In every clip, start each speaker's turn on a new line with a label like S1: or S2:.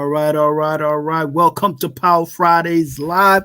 S1: All right. Welcome to Power Fridays Live.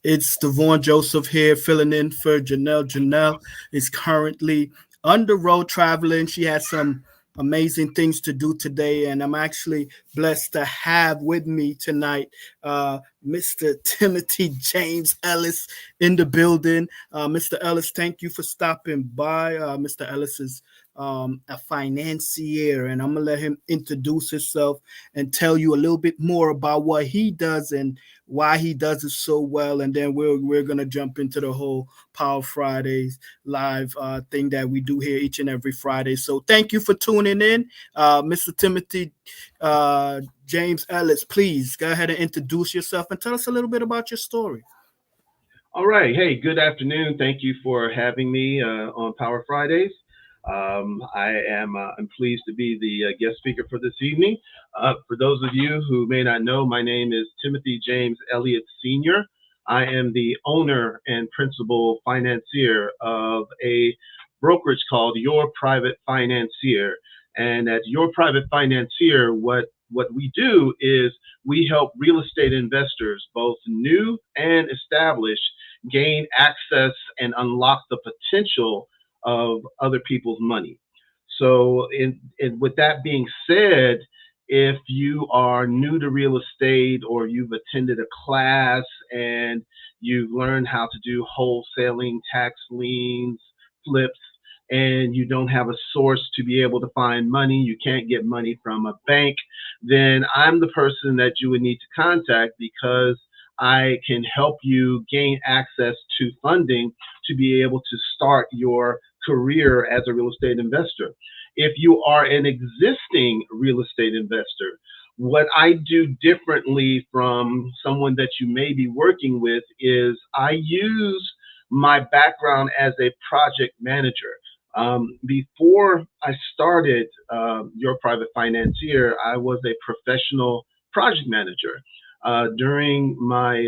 S1: It's Devon Joseph here, filling in for Janelle. Janelle is currently on the road traveling. She has some amazing things to do today, and I'm actually blessed to have with me tonight Mr. Timothy James Ellis in the building. Mr. Ellis, thank you for stopping by. Mr. Ellis is a financier, and I'm gonna let him introduce himself and tell you a little bit more about what he does and why he does it so well. And then we're gonna jump into the whole Power Fridays live thing that we do here each and every Friday. So thank you for tuning in, Mr. Timothy James Ellis. Please go ahead and introduce yourself and tell us a little bit about your story.
S2: All right. Hey, good afternoon. Thank you for having me on Power Fridays. I'm pleased to be the guest speaker for this evening. For those of you who may not know, my name is Timothy James Elliott Sr. I am the owner and principal financier of a brokerage called Your Private Financier. And at Your Private Financier, what we do is we help real estate investors, both new and established, gain access and unlock the potential of other people's money. So, with that being said, if you are new to real estate or you've attended a class and you've learned how to do wholesaling, tax liens, flips, and you don't have a source to be able to find money, you can't get money from a bank, then I'm the person that you would need to contact, because I can help you gain access to funding to be able to start your career as a real estate investor. If you are an existing real estate investor, what I do differently from someone that you may be working with is I use my background as a project manager. Before I started Your Private Financier, I was a professional project manager. During my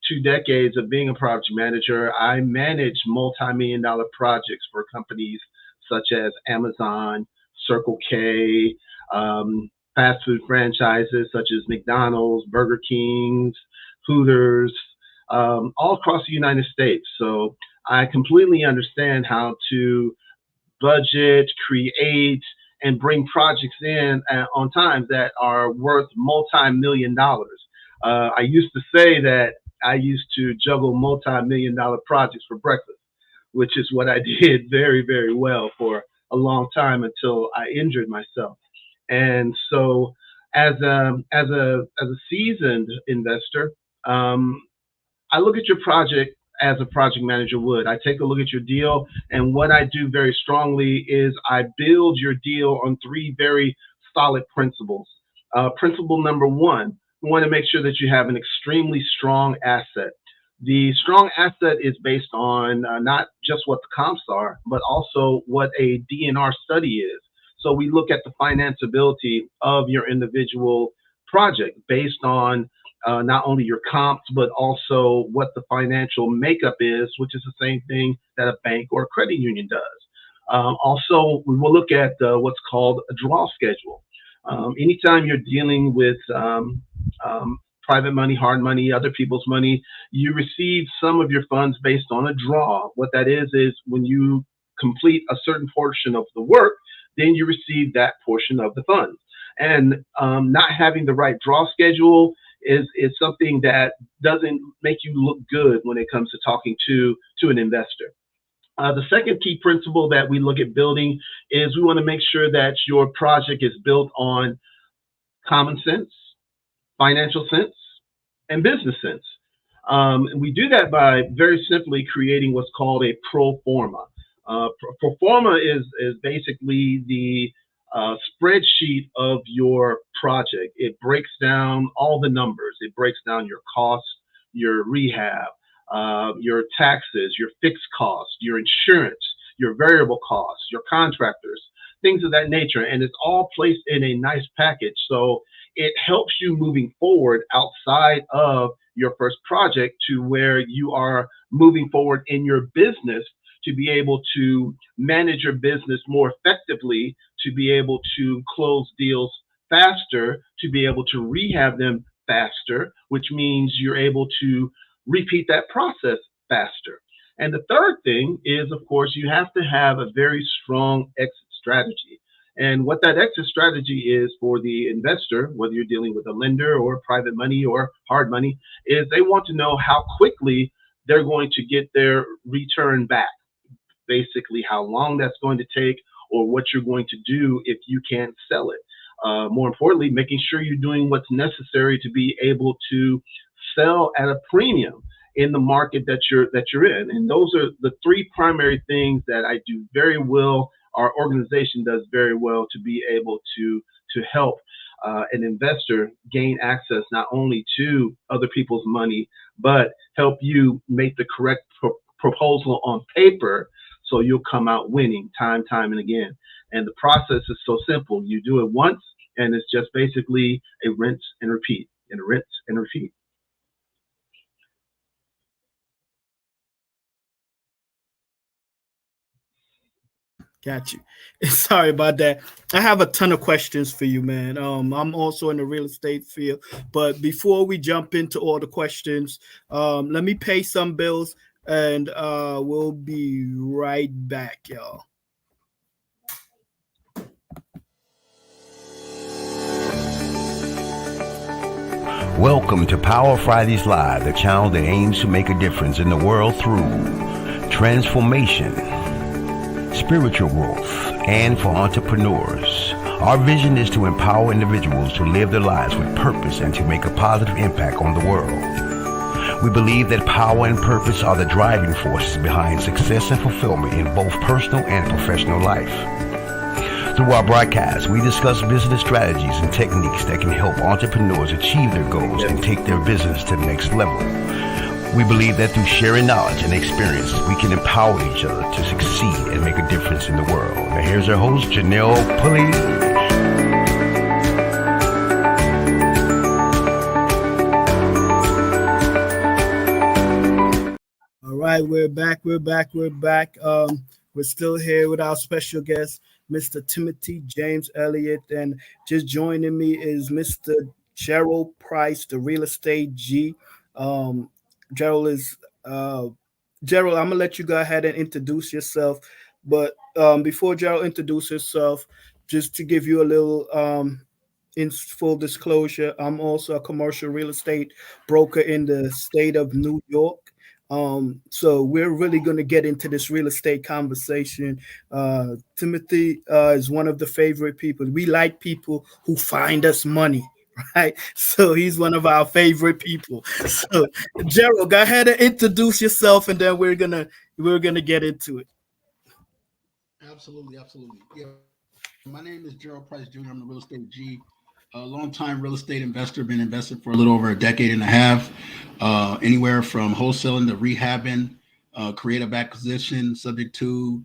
S2: 2 decades of being a project manager, I managed multi-million dollar projects for companies such as Amazon, Circle K, fast food franchises such as McDonald's, Burger King's, Hooters, all across the United States. So I completely understand how to budget, create, and bring projects in on times that are worth multi-million dollars. I used to say that I used to juggle multi-million dollar projects for breakfast, which is what I did very, very well for a long time until I injured myself. And so, as a seasoned investor, I look at your project as a project manager would. I take a look at your deal, and what I do very strongly is I build your deal on three very solid principles. Principle number one, we want to make sure that you have an extremely strong asset. The strong asset is based on not just what the comps are, but also what a DNR study is. So we look at the financeability of your individual project based on not only your comps, but also what the financial makeup is, which is the same thing that a bank or a credit union does. Also, we will look at what's called a draw schedule. Anytime you're dealing with private money, hard money, other people's money, you receive some of your funds based on a draw. What that is when you complete a certain portion of the work, then you receive that portion of the funds. And not having the right draw schedule is something that doesn't make you look good when it comes to talking to an investor. The second key principle that we look at building is we want to make sure that your project is built on common sense, financial sense, and business sense. We do that by very simply creating what's called a pro forma. Pro forma is basically the spreadsheet of your project. It breaks down all the numbers. It breaks down your costs, your rehab, your taxes, your fixed costs, your insurance, your variable costs, your contractors, things of that nature. And it's all placed in a nice package. So it helps you moving forward outside of your first project to where you are moving forward in your business to be able to manage your business more effectively, to be able to close deals faster, to be able to rehab them faster, which means you're able to repeat that process faster. And the third thing is, of course, you have to have a very strong exit strategy. And what that exit strategy is for the investor, whether you're dealing with a lender or private money or hard money, is they want to know how quickly they're going to get their return back, basically how long that's going to take or what you're going to do if you can't sell it. More importantly, making sure you're doing what's necessary to be able to sell at a premium in the market that you're in. And those are the three primary things that I do very well. Our organization does very well to be able to help an investor gain access not only to other people's money, but help you make the correct proposal on paper so you'll come out winning time and again. And the process is so simple. You do it once, and it's just basically a rinse and repeat, and a rinse and repeat.
S1: Got you. Sorry about that. I have a ton of questions for you, man. I'm also in the real estate field, but before we jump into all the questions, let me pay some bills, and we'll be right back, y'all.
S3: Welcome to Power Fridays Live, the channel that aims to make a difference in the world through transformation, spiritual growth, and for entrepreneurs. Our vision is to empower individuals to live their lives with purpose and to make a positive impact on the world. We believe that power and purpose are the driving forces behind success and fulfillment in both personal and professional life. Through our broadcast, we discuss business strategies and techniques that can help entrepreneurs achieve their goals and take their business to the next level. We believe that through sharing knowledge and experience, we can empower each other to succeed and make a difference in the world. Now here's our host, Janelle Pulley.
S1: All right, we're back. We're still here with our special guest, Mr. Timothy James Elliott, and just joining me is Mr. Gerald Price, the real estate G. Gerald is Gerald. I'm gonna let you go ahead and introduce yourself, but before Gerald introduces himself, just to give you a little in full disclosure, I'm also a commercial real estate broker in the state of New York. So we're really going to get into this real estate conversation. Timothy is one of the favorite people. We like people who find us money, right? So he's one of our favorite people. So Gerald, go ahead and introduce yourself, and then we're gonna get into it.
S4: Absolutely. Yeah, my name is Gerald Price Jr. I'm the real estate G. A long-time real estate investor, been invested for a little over a decade and a half, anywhere from wholesaling to rehabbing, creative acquisition, subject to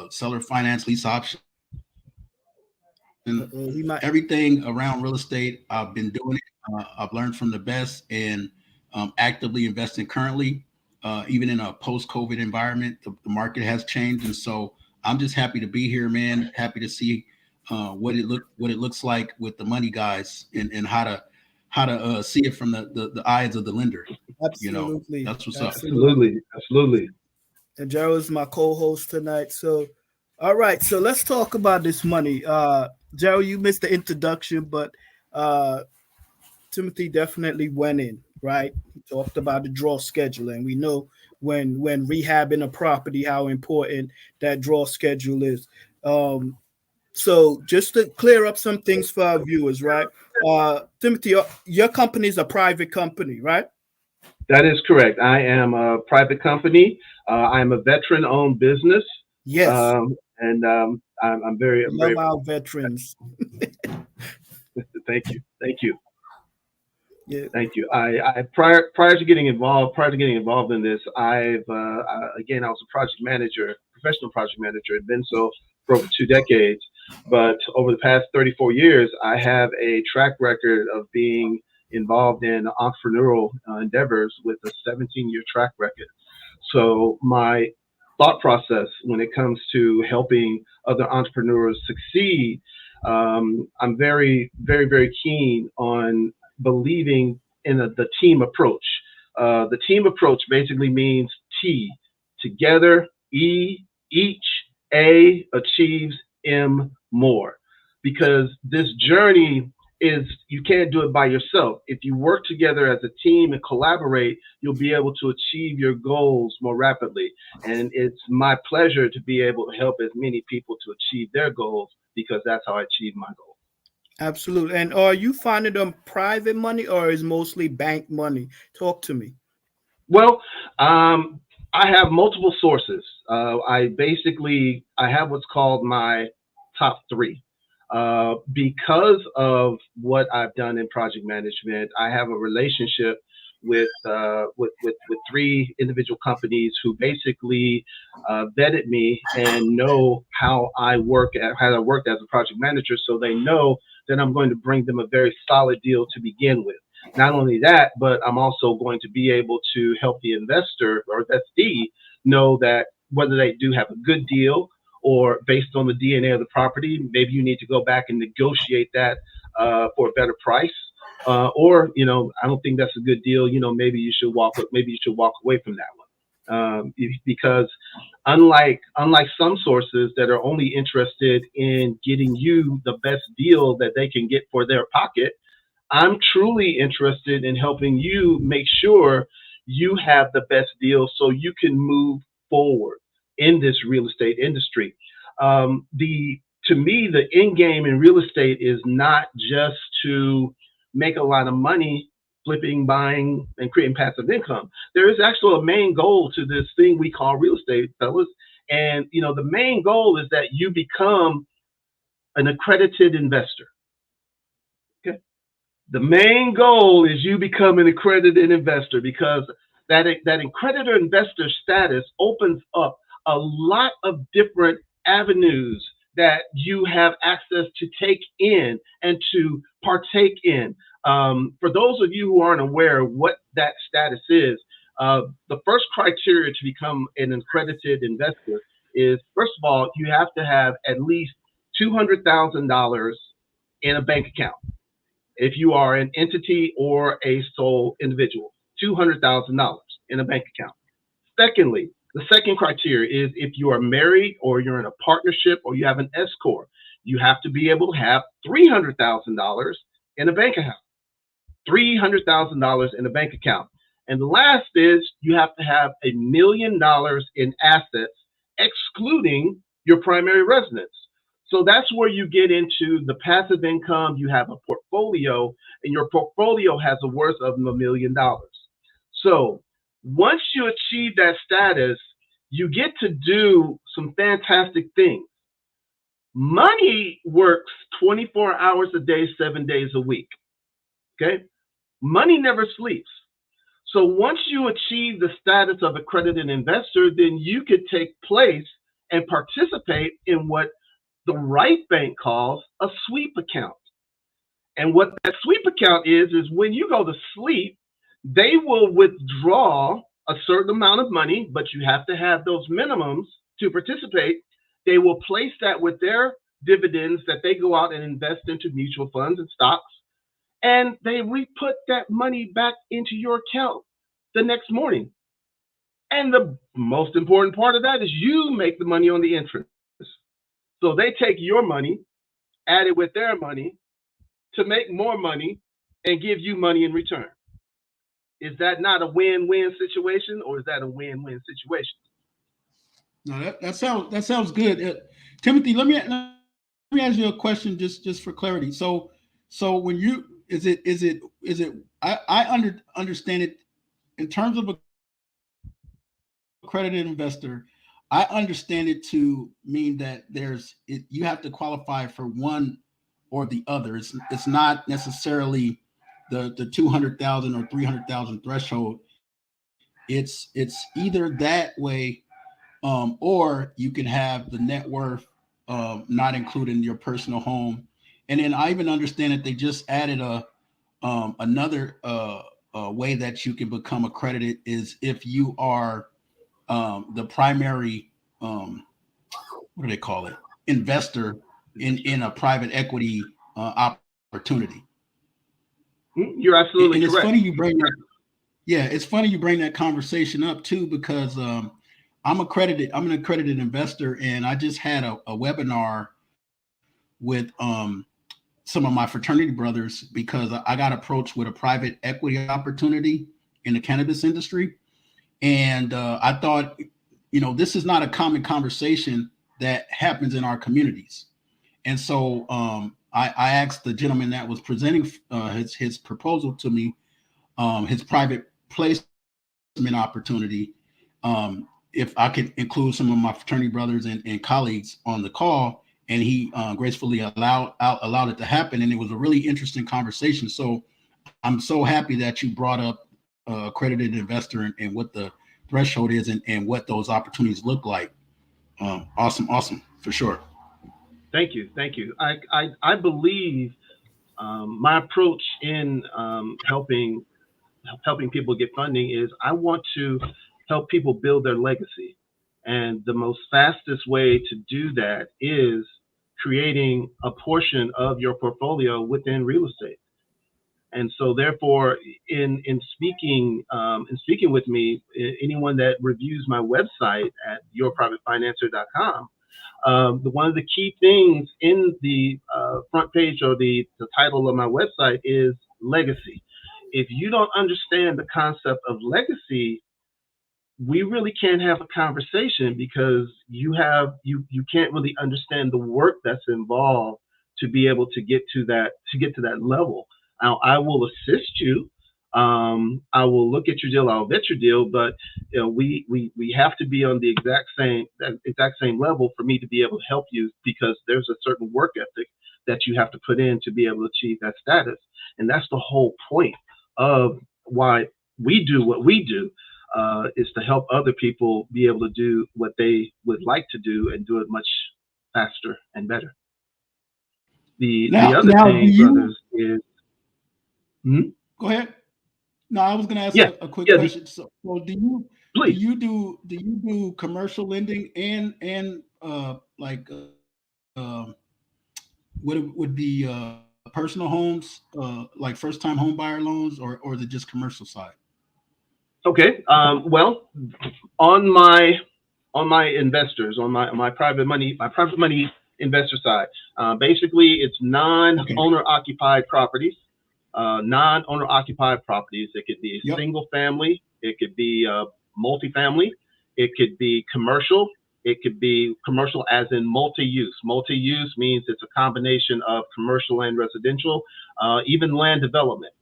S4: seller finance, lease option, everything around real estate. I've been doing it. I've learned from the best and actively investing currently, even in a post-COVID environment. The market has changed, and so I'm just happy to be here, man. Happy to see what it looks like with the money guys, and how to see it from the eyes of the lender.
S1: Absolutely,
S4: you know, that's what's
S2: Absolutely.
S1: And Gerald is my co-host tonight. So, all right, so let's talk about this money. Gerald, you missed the introduction, but Timothy definitely went in, right? He talked about the draw schedule, and we know when rehabbing a property how important that draw schedule is. So just to clear up some things for our viewers, right? Timothy, your company is a private company, right?
S2: That is correct. I am a private company. I'm a veteran-owned business.
S1: Yes.
S2: I'm very
S1: love our veterans.
S2: Thank you.
S1: Yeah.
S2: Thank you. I prior to getting involved in this, I was a project manager, professional project manager. I've been so for over 2 decades, but over the past 34 years, I have a track record of being involved in entrepreneurial endeavors with a 17-year track record. So my thought process when it comes to helping other entrepreneurs succeed I'm very, very, very keen on believing in the team approach. The team approach basically means T, together, E, each, A, achieves, M, more. Because this journey is, you can't do it by yourself. If you work together as a team and collaborate, you'll be able to achieve your goals more rapidly. And it's my pleasure to be able to help as many people to achieve their goals because that's how I achieve my goals.
S1: Absolutely. And are you finding them private money or is mostly bank money? Talk to me.
S2: Well, I have multiple sources. I have what's called my top three. Because of what I've done in project management, I have a relationship with three individual companies who basically vetted me and know how I work as a project manager, so they know that I'm going to bring them a very solid deal to begin with. Not only that, but I'm also going to be able to help the investor or investee know that whether they do have a good deal or based on the DNA of the property, maybe you need to go back and negotiate that for a better price. Or, I don't think that's a good deal. Maybe you should walk away from that one. Because unlike some sources that are only interested in getting you the best deal that they can get for their pocket, I'm truly interested in helping you make sure you have the best deal so you can move forward in this real estate industry. To me, the end game in real estate is not just to make a lot of money flipping, buying, and creating passive income. There is actually a main goal to this thing we call real estate, fellas. And the main goal is that you become an accredited investor. Okay. The main goal is you become an accredited investor because that accredited investor status opens up a lot of different avenues that you have access to take in and to partake in. For those of you who aren't aware of what that status is, the first criteria to become an accredited investor is, first of all, you have to have at least $200,000 in a bank account. If you are an entity or a sole individual, $200,000 in a bank account. Secondly, the second criteria is if you are married or you're in a partnership or you have an S corp, you have to be able to have $300,000 in a bank account. $300,000 in a bank account. And the last is you have to have $1 million in assets, excluding your primary residence. So that's where you get into the passive income. You have a portfolio, and your portfolio has a worth of $1 million. So once you achieve that status, you get to do some fantastic things. Money works 24 hours a day, 7 days a week. Okay? Money never sleeps. So once you achieve the status of accredited investor, then you could take place and participate in what the right bank calls a sweep account. And what that sweep account is when you go to sleep, they will withdraw a certain amount of money, but you have to have those minimums to participate. They will place that with their dividends that they go out and invest into mutual funds and stocks. And they re-put that money back into your account the next morning. And the most important part of that is you make the money on the interest. So they take your money, add it with their money to make more money and give you money in return. Is that not a win-win situation, or is that a win-win situation?
S4: No, that sounds good. Timothy, let me ask you a question just for clarity. So when you I understand it in terms of a accredited investor. I understand it to mean that you have to qualify for one or the other. It's not necessarily the 200,000 or 300,000 threshold. It's either that way, or you can have the net worth not included in your personal home. And then I even understand that they just added another way that you can become accredited is if you are the primary, what do they call it, investor in a private equity opportunity.
S2: You're absolutely
S4: and it's
S2: correct.
S4: funny you bring that. Yeah, it's funny you bring that conversation up too, because I'm an accredited investor, and I just had a webinar with some of my fraternity brothers because I got approached with a private equity opportunity in the cannabis industry, and I thought, this is not a common conversation that happens in our communities, and so I asked the gentleman that was presenting his proposal to me, his private placement opportunity, if I could include some of my fraternity brothers and colleagues on the call, and he gracefully allowed it to happen, and it was a really interesting conversation. So I'm so happy that you brought up accredited investor and what the threshold is and what those opportunities look like. Awesome for sure.
S2: Thank you. I believe my approach in helping people get funding is I want to help people build their legacy, and the most fastest way to do that is creating a portion of your portfolio within real estate. And so, therefore, in speaking with me, anyone that reviews my website at yourprivatefinancier.com, one of the key things in the front page or the title of my website is legacy. If you don't understand the concept of legacy, we really can't have a conversation, because you can't really understand the work that's involved to be able to get to that level. Now, I will assist you. I will look at your deal. I'll vet your deal, but we have to be on the exact same level for me to be able to help you, because there's a certain work ethic that you have to put in to be able to achieve that status, and that's the whole point of why we do what we do. Is to help other people be able to do what they would like to do and do it much faster and better. The other thing, brothers, is
S4: go ahead. No, I was going to ask a quick question. So do you do commercial lending and what would be personal homes, like first time home buyer loans, or is it just commercial side?
S2: Okay. Well, on my investors, on my private money investor side, basically it's non-owner occupied properties. Non-owner occupied properties. It could be a single family. It could be multifamily. It could be commercial. It could be commercial as in multi-use. Multi-use means it's a combination of commercial and residential, even land development.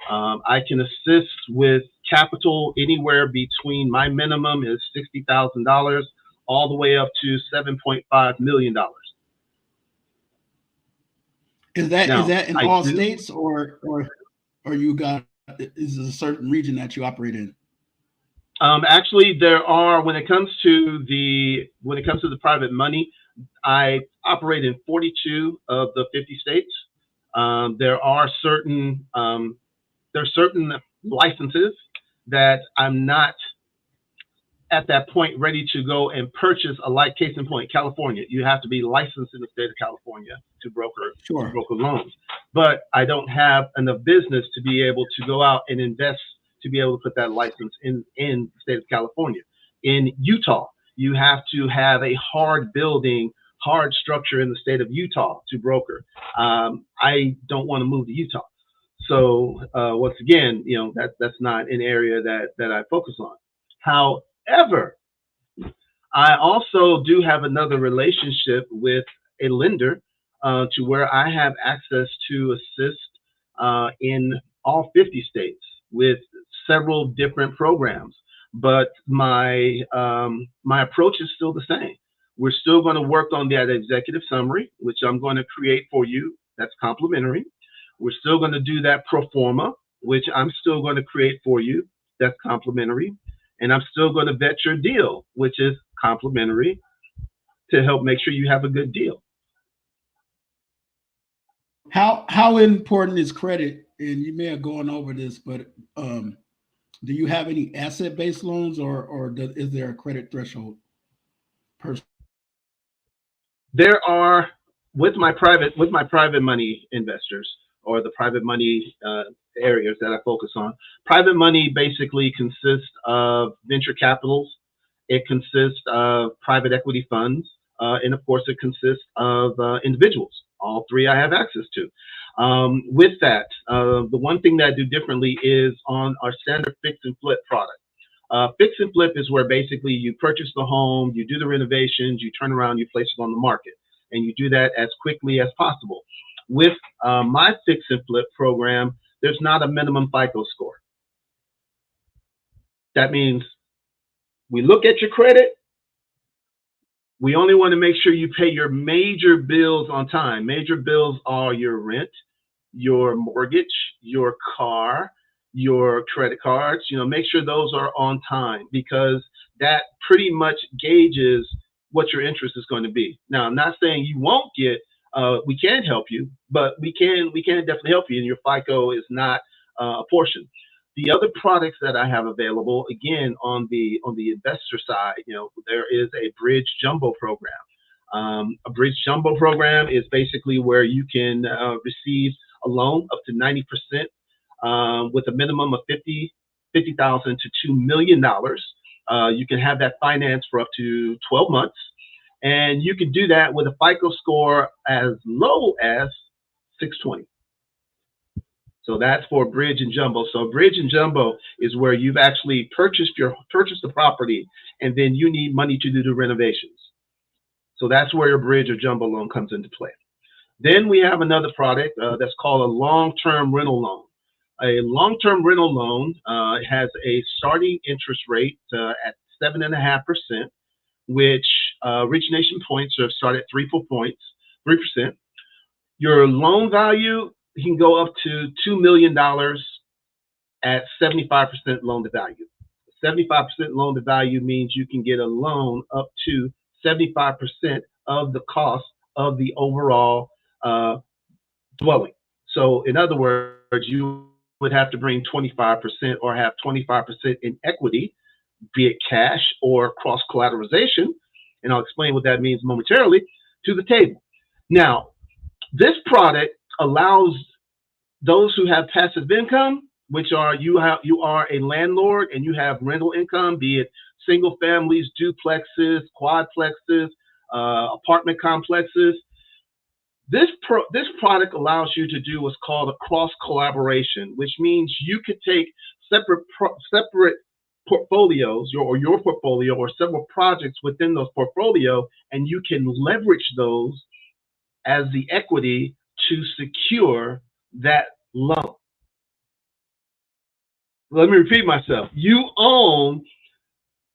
S2: I can assist with capital anywhere between, my minimum is $60,000 all the way up to $7.5 million.
S4: Is that in all states, or you got, is it a certain region that you operate in?
S2: Actually, there are, when it comes to the private money, I operate in 42 of the 50 states. There are certain licenses that I'm not at that point ready to go and purchase. Case in point, California. You have to be licensed in the state of California to broker loans. But I don't have enough business to be able to go out and invest to be able to put that license in the state of California. In Utah, you have to have a hard structure in the state of Utah to broker. I don't want to move to Utah. So once again, that's not an area that I focus on. However, I also do have another relationship with a lender to where I have access to assist in all 50 states with several different programs. But my approach is still the same. We're still going to work on that executive summary, which I'm going to create for you. That's complimentary. We're still going to do that pro forma, which I'm still going to create for you. That's complimentary. And I'm still going to vet your deal, which is complimentary, to help make sure you have a good deal.
S4: How important is credit? And you may have gone over this, but do you have any asset-based loans, or is there a credit threshold?
S2: There are with my private money investors, or the private money areas that I focus on. Private money basically consists of venture capitals. It consists of private equity funds, and of course, it consists of individuals. All three I have access to. With that, the one thing that I do differently is on our standard fix and flip product. Fix and flip is where basically you purchase the home, you do the renovations, you turn around, you place it on the market, and you do that as quickly as possible. With my fix and flip program, there's not a minimum FICO score. That means we look at your credit. We only want to make sure you pay your major bills on time. Major bills are your rent, your mortgage, your car, your credit cards. Make sure those are on time, because that pretty much gauges what your interest is going to be. Now, I'm not saying you won't get, we can help you, but we can definitely help you, and your FICO is not a portion. The other products that I have available, again, on the investor side, there is a bridge jumbo program. A bridge jumbo program is basically where you can receive a loan up to 90% with a minimum of $50,000 to $2 million. You can have that financed for up to 12 months, and you can do that with a FICO score as low as 620. So that's for bridge and jumbo. So bridge and jumbo is where you've actually purchased the property, and then you need money to do the renovations. So that's where your bridge or jumbo loan comes into play. Then we have another product that's called a long-term rental loan. A long-term rental loan has a starting interest rate at 7.5%, which origination points are started at 3%. Your loan value can go up to $2 million at 75% loan to value. 75% loan to value means you can get a loan up to 75% of the cost of the overall dwelling. So in other words, you would have to bring 25% or have 25% in equity, be it cash or cross collateralization, and I'll explain what that means momentarily, to the table. Now, this product allows those who have passive income, which are you are a landlord and you have rental income, be it single families, duplexes, quadplexes, apartment complexes. This product allows you to do what's called a cross collaboration, which means you could take separate portfolios, your portfolio, or several projects within those portfolio, and you can leverage those as the equity to secure that loan. Let me repeat myself. You own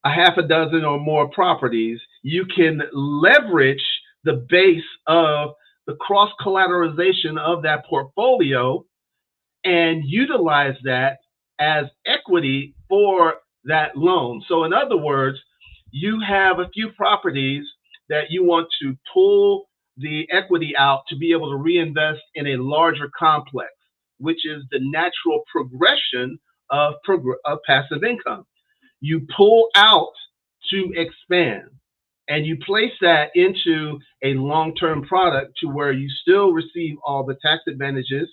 S2: a half a dozen or more properties. You can leverage the base of the cross collateralization of that portfolio and utilize that as equity for that loan. So in other words, you have a few properties that you want to pull the equity out to be able to reinvest in a larger complex, which is the natural progression of passive income. You pull out to expand, and you place that into a long-term product to where you still receive all the tax advantages,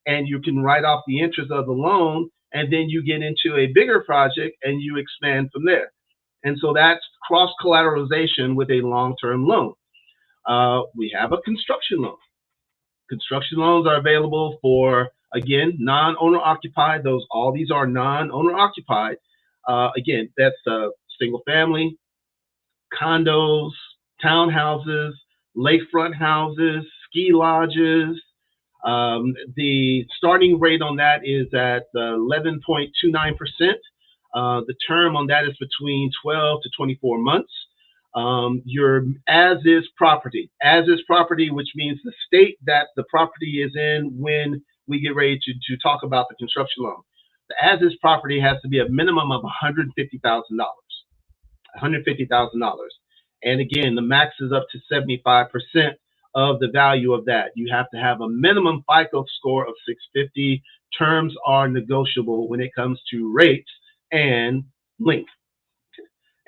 S2: and you can write off the interest of the loan, and then you get into a bigger project and you expand from there. And so that's cross-collateralization with a long-term loan. We have a construction loan. Construction loans are available for, again, non-owner occupied. All these are non-owner occupied. Again, that's single family, condos, townhouses, lakefront houses, ski lodges. The starting rate on that is at 11.29%. The term on that is between 12 to 24 months. Your as-is property, which means the state that the property is in when we get ready to talk about the construction loan. The as-is property has to be a minimum of $150,000. And again, the max is up to 75% of the value of that. You have to have a minimum FICO score of 650. Terms are negotiable when it comes to rates and length.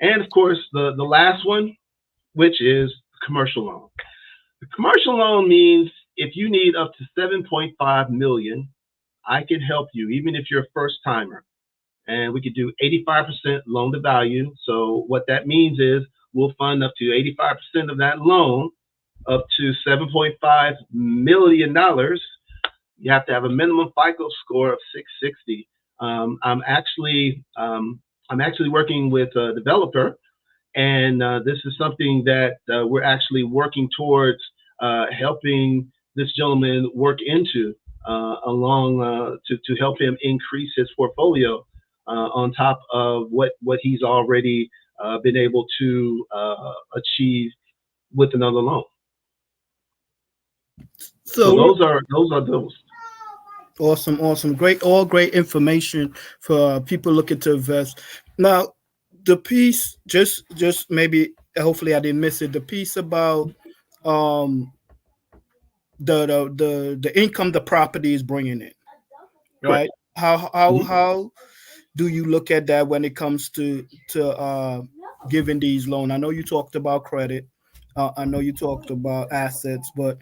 S2: And of course, the last one, which is commercial loan. The commercial loan means if you need up to 7.5 million, I can help you, even if you're a first timer. And we could do 85% loan to value. So what that means is we'll fund up to 85% of that loan up to $7.5 million. You have to have a minimum FICO score of 660. I'm actually working with a developer, and this is something that we're actually working towards helping this gentleman work into to help him increase his portfolio on top of what he's already been able to achieve with another loan. So those are those.
S1: Awesome. Great information for people looking to invest. Now, the piece, just maybe, hopefully I didn't miss it. The piece about the income the property is bringing in, right?
S2: Correct.
S1: How do you look at that when it comes to giving these loans? I know you talked about credit. I know you talked about assets, but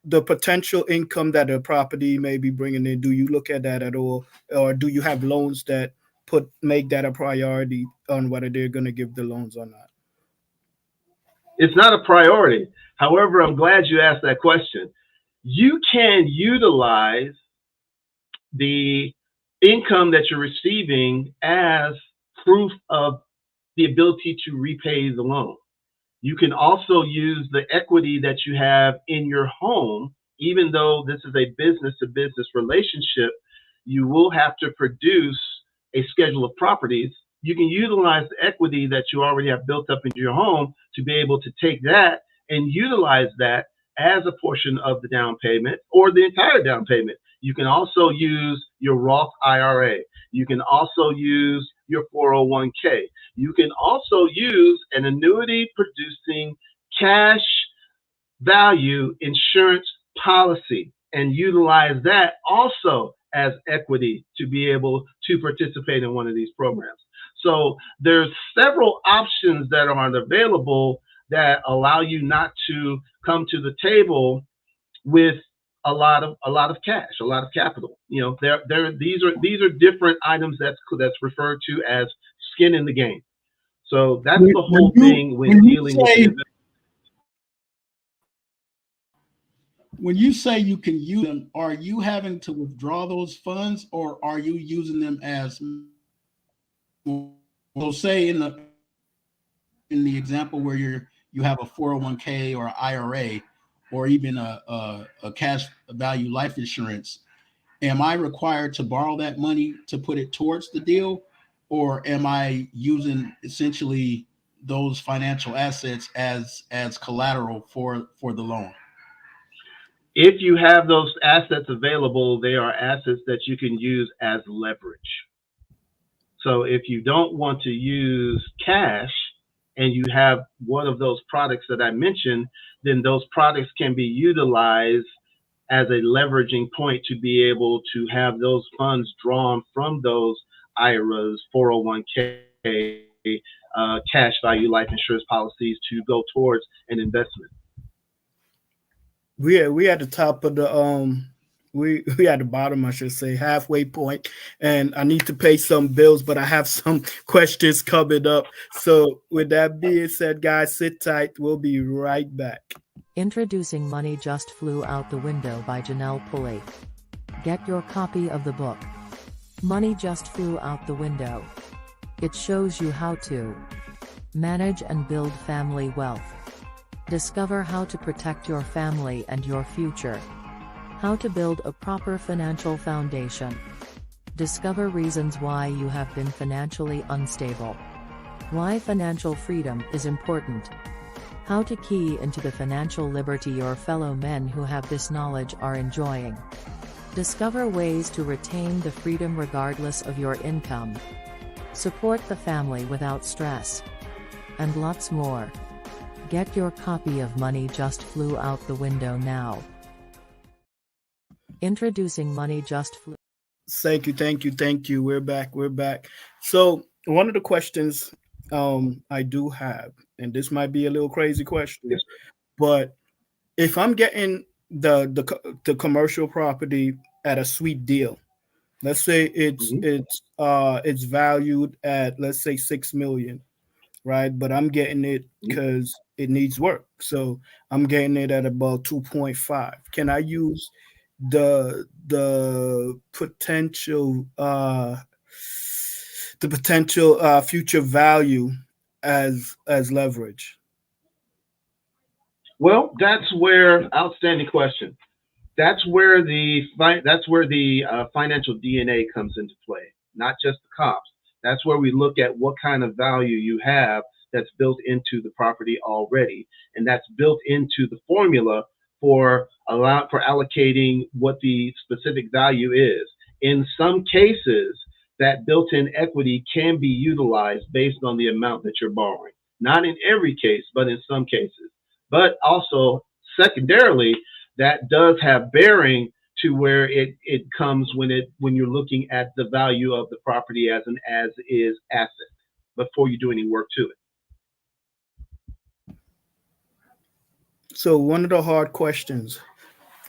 S1: the potential income that a property may be bringing in, do you look at that at all, or do you have loans that make that a priority on whether they're going to give the loans or not?
S2: It's not a priority. However, I'm glad you asked that question. You can utilize the income that you're receiving as proof of the ability to repay the loan. You can also use the equity that you have in your home. Even though this is a business-to-business relationship, you will have to produce a schedule of properties. You can utilize the equity that you already have built up into your home to be able to take that and utilize that as a portion of the down payment or the entire down payment. You can also use your Roth IRA. You can also use your 401k. You can also use an annuity producing cash value insurance policy and utilize that also as equity to be able to participate in one of these programs. So there's several options that are available that allow you not to come to the table with a lot of cash, a lot of capital. You know, these are different items that's referred to as skin in the game. So that's the whole thing when dealing with investment.
S4: When you say you can use them, are you having to withdraw those funds, or are you using them as, well, say in the example where you have a 401k or IRA, or even a cash value life insurance? Am I required to borrow that money to put it towards the deal, or am I using essentially those financial assets as collateral for the loan?
S2: If you have those assets available, they are assets that you can use as leverage. So if you don't want to use cash and you have one of those products that I mentioned, then those products can be utilized as a leveraging point to be able to have those funds drawn from those IRAs, 401k, cash value life insurance policies to go towards an investment.
S1: We at the top of the we at the bottom, I should say, halfway point, and I need to pay some bills, but I have some questions coming up. So with that being said, guys, sit tight. We'll be right back.
S5: Introducing Money Just Flew Out the Window by Janelle Pulley. Get your copy of the book, Money Just Flew Out the Window. It shows you how to manage and build family wealth. Discover how to protect your family and your future. How to build a proper financial foundation. Discover reasons why you have been financially unstable. Why financial freedom is important. How to key into the financial liberty your fellow men who have this knowledge are enjoying. Discover ways to retain the freedom regardless of your income. Support the family without stress. And lots more. Get your copy of Money Just Flew Out the Window now. Introducing Money Just Flew.
S1: Thank you. We're back. So one of the questions I do have, and this might be a little crazy question,
S2: Yes,
S1: but if I'm getting the commercial property at a sweet deal, let's say
S2: Hmm.
S1: it's valued at, let's say, 6 million, right? But I'm getting it because it needs work, so I'm getting it at about 2.5. Can I use the potential future value as leverage?
S2: Well, that's where outstanding question. That's where the financial DNA comes into play, not just the comps. That's where we look at what kind of value you have that's built into the property already, and that's built into the formula for allocating what the specific value is. In some cases, that built-in equity can be utilized based on the amount that you're borrowing. Not in every case, but in some cases. But also, secondarily, that does have bearing to where it comes when you're looking at the value of the property as an as is asset before you do any work to it.
S1: So one of the hard questions: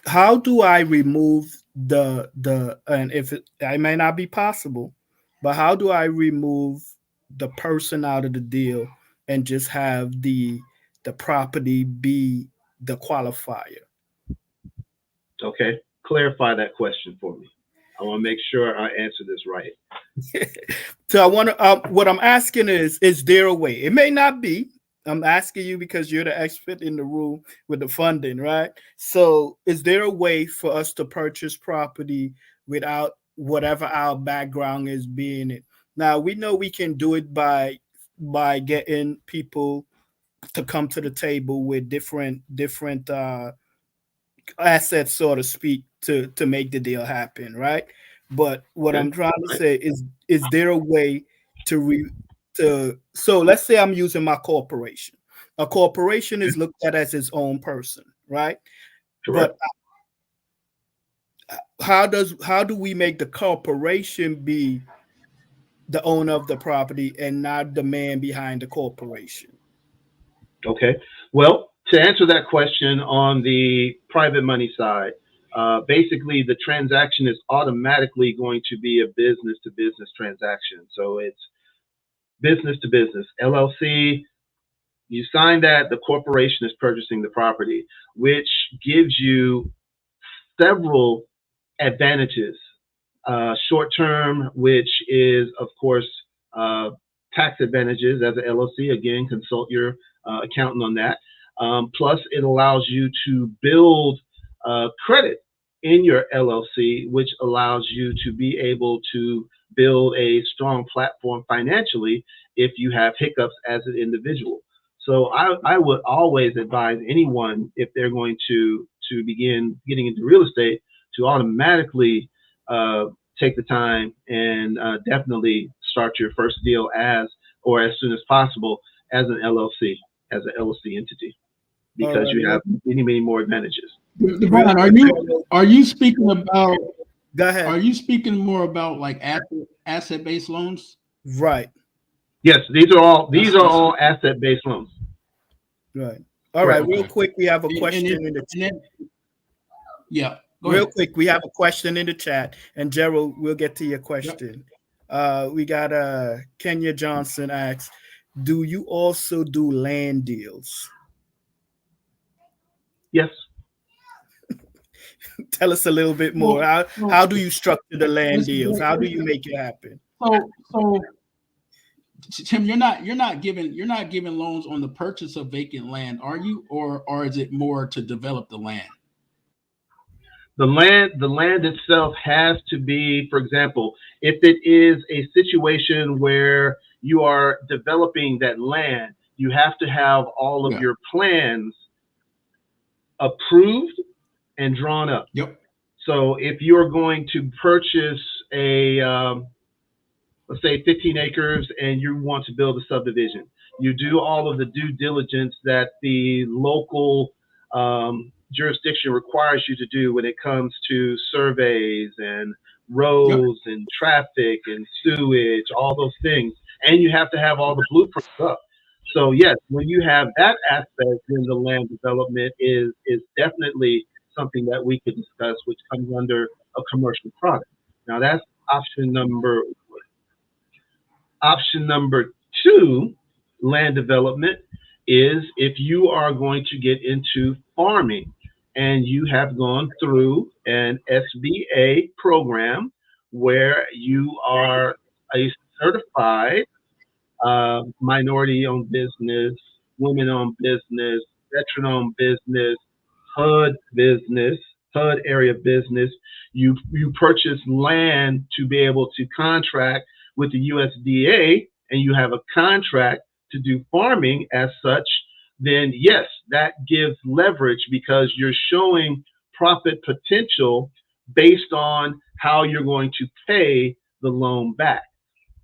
S1: how do I remove the and if it may not be possible, but how do I remove the person out of the deal and just have the property be the qualifier?
S2: Okay, clarify that question for me. I want to make sure I answer this right.
S1: So I want to. What I'm asking is there a way? It may not be. I'm asking you because you're the expert in the room with the funding, right? So, is there a way for us to purchase property without whatever our background is being it? Now we know we can do it by getting people to come to the table with different assets, so to speak, to make the deal happen, right? But what
S2: Okay.
S1: I'm trying to say is there a way to so let's say I'm using my corporation. A corporation
S2: Okay.
S1: is looked at as its own person, right?
S2: Correct.
S1: But how do we make the corporation be the owner of the property and not the man behind the corporation?
S2: Okay. Well, to answer that question on the private money side, basically the transaction is automatically going to be a business to business transaction. So it's business to business. LLC, you sign that, the corporation is purchasing the property, which gives you several advantages. Short term, which is, of course, uh, tax advantages as an LLC. Again, consult your accountant on that. Plus, it allows you to build credit in your LLC, which allows you to be able to build a strong platform financially if you have hiccups as an individual. So I would always advise anyone if they're going to begin getting into real estate to automatically uh, take the time and definitely start your first deal as or as soon as possible as an LLC, as an LLC entity,
S1: All
S2: because
S1: right,
S2: you have many more advantages.
S1: real
S4: Devon,
S1: quick.
S4: are you speaking about
S1: Go ahead.
S4: are you speaking more about like asset based loans?
S1: Right,
S2: Yes, these are
S4: That's
S2: all asset based loans.
S1: right. All right,
S2: Correct.
S1: real
S4: okay.
S1: quick. We have a
S4: And
S1: question
S4: then
S1: in the
S4: and then yeah, go
S1: Real
S4: ahead.
S1: quick, we have a question in the chat, and Gerald, we'll get to your
S4: Yep.
S1: question. We got Kenya Johnson asks, "Do you also do land deals?"
S2: Yes.
S1: Tell us a little bit more.
S4: Well,
S1: How do you structure the land deals? How do you
S4: listen,
S1: make it happen?
S4: so Tim, you're not giving loans on the purchase of vacant land, are you? Or is it more to develop the land?
S2: The land itself has to be, for example, if it is a situation where you are developing that land, you have to have all of
S4: Yeah.
S2: your plans approved and drawn up.
S4: Yep.
S2: So if you're going to purchase a let's say 15 acres and you want to build a subdivision, you do all of the due diligence that the local jurisdiction requires you to do when it comes to surveys and
S4: Yep.
S2: roads and traffic and sewage, all those things. And you have to have all the blueprints up. So yes, when you have that aspect, then the land development is definitely something that we could discuss, which comes under a commercial product. Now that's option number Option number two, land development, is if you are going to get into farming and you have gone through an SBA program where you are a certified minority-owned business, women-owned business, veteran-owned business, HUD business, HUD area business. You purchase land to be able to contract with the USDA, and you have a contract to do farming as such. Then yes, that gives leverage because you're showing profit potential based on how you're going to pay the loan back.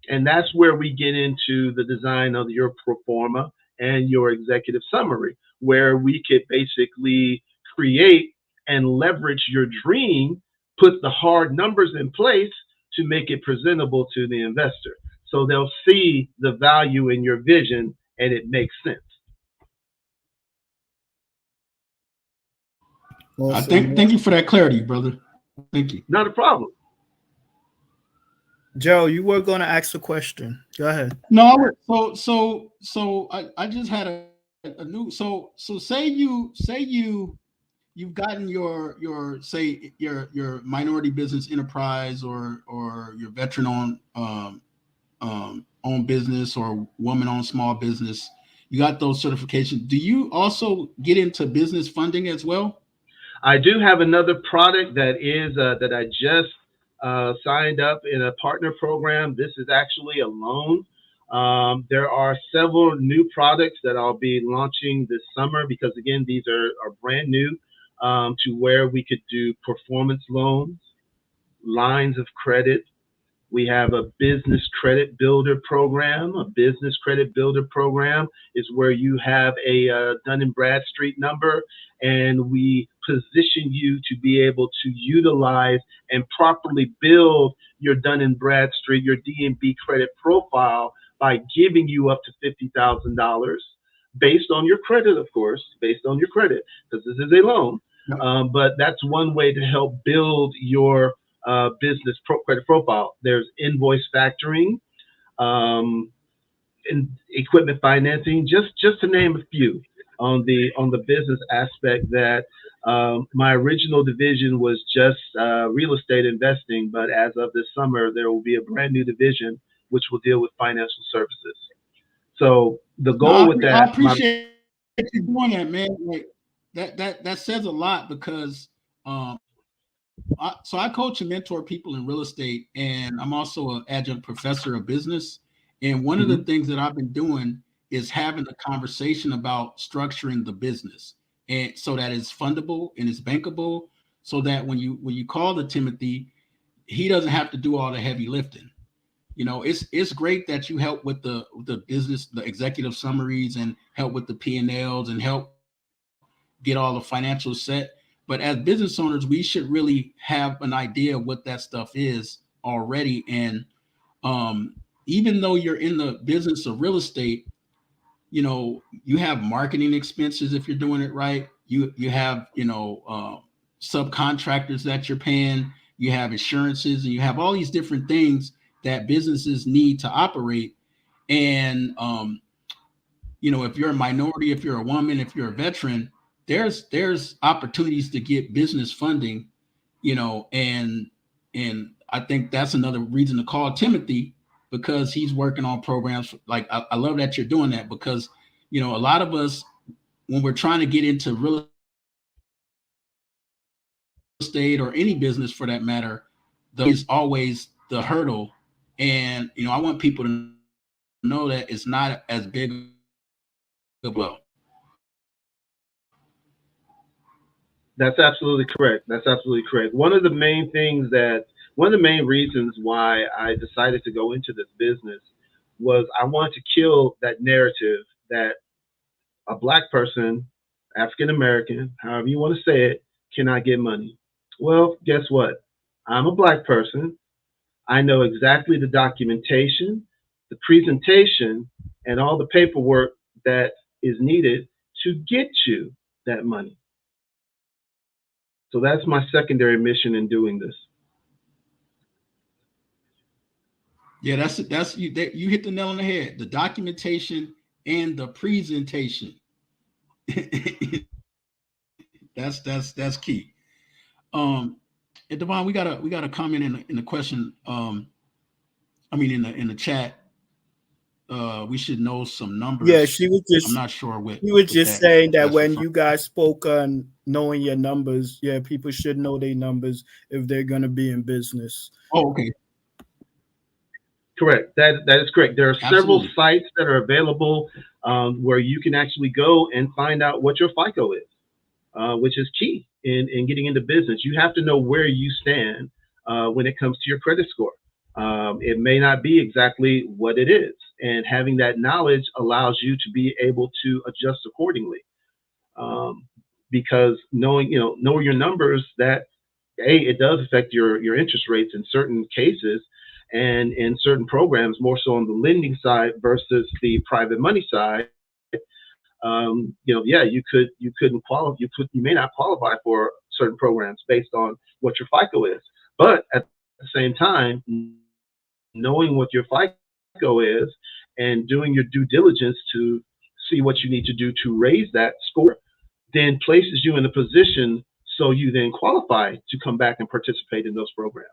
S2: And that's where we get into the design of your pro forma and your executive summary, where we could basically create and leverage your dream, put the hard numbers in place to make it presentable to the investor. So they'll see the value in your vision and it makes sense.
S1: Awesome.
S4: Thank you for that clarity, brother. Thank you.
S2: Not a problem.
S1: Joe, you were going to ask a question. Go ahead.
S4: No, I would, I just had a new you've gotten your say your minority business enterprise or your veteran owned business or woman owned small business. You got those certifications. Do you also get into business funding as well?
S2: I do have another product that I just signed up in a partner program. This is actually a loan. There are several new products that I'll be launching this summer because again, these are brand new to where we could do performance loans, lines of credit. We have a business credit builder program. A business credit builder program is where you have a Dun and Bradstreet number, and we position you to be able to utilize and properly build your Dun and Bradstreet, your DNB credit profile by giving you up to $50,000 based on your credit, of course, based on your credit, because this is a loan. But that's one way to help build your business credit profile. There's invoice factoring, and equipment financing, just to name a few on the business aspect. That my original division was just real estate investing, but as of this summer, there will be a brand new division which will deal with financial services. So the goal with that,
S4: I appreciate you doing that, man. Like that says a lot because I coach and mentor people in real estate, and I'm also an adjunct professor of business. And one of the things that I've been doing is having a conversation about structuring the business, and so that it's fundable and it's bankable, so that when you call the Timothy, he doesn't have to do all the heavy lifting. You know, it's great that you help with the business, the executive summaries, and help with the P&Ls and help get all the financials set. But as business owners, we should really have an idea of what that stuff is already. And even though you're in the business of real estate, you know, you have marketing expenses if you're doing it right. You have, subcontractors that you're paying. You have insurances, and you have all these different things that businesses need to operate. And if you're a minority, if you're a woman, if you're a veteran, there's opportunities to get business funding, and I think that's another reason to call Timothy, because he's working on programs. Like I love that you're doing that, because a lot of us, when we're trying to get into real estate or any business for that matter, is always the hurdle. And I want people to know that it's not as big of a.
S2: That's absolutely correct. That's absolutely correct. One of the main reasons why I decided to go into this business was I wanted to kill that narrative that a Black person, African American, however you want to say it, cannot get money. Well, guess what? I'm a Black person. I know exactly the documentation, the presentation, and all the paperwork that is needed to get you that money. So that's my secondary mission in doing this.
S4: Yeah, that's you hit the nail on the head. The documentation and the presentation. that's key. And Devon, we got a comment in the question. In the chat. We should know some numbers.
S1: Yeah, she was just.
S4: I'm not sure what.
S1: She was just saying that when
S4: referring.
S1: you guys spoke on knowing your numbers, yeah, people should know their numbers if they're going to be in business.
S4: Oh, okay.
S2: Correct. That is correct. There are
S4: Absolutely.
S2: several sites that are available where you can actually go and find out what your FICO is, which is key in getting into business. You have to know where you stand when it comes to your credit score. It may not be exactly what it is, and having that knowledge allows you to be able to adjust accordingly. Because knowing your numbers, that it does affect your interest rates in certain cases, and in certain programs, more so on the lending side versus the private money side. You may not qualify for certain programs based on what your FICO is, but at the same time, knowing what your FICO is and doing your due diligence to see what you need to do to raise that score then places you in a position so you then qualify to come back and participate in those programs.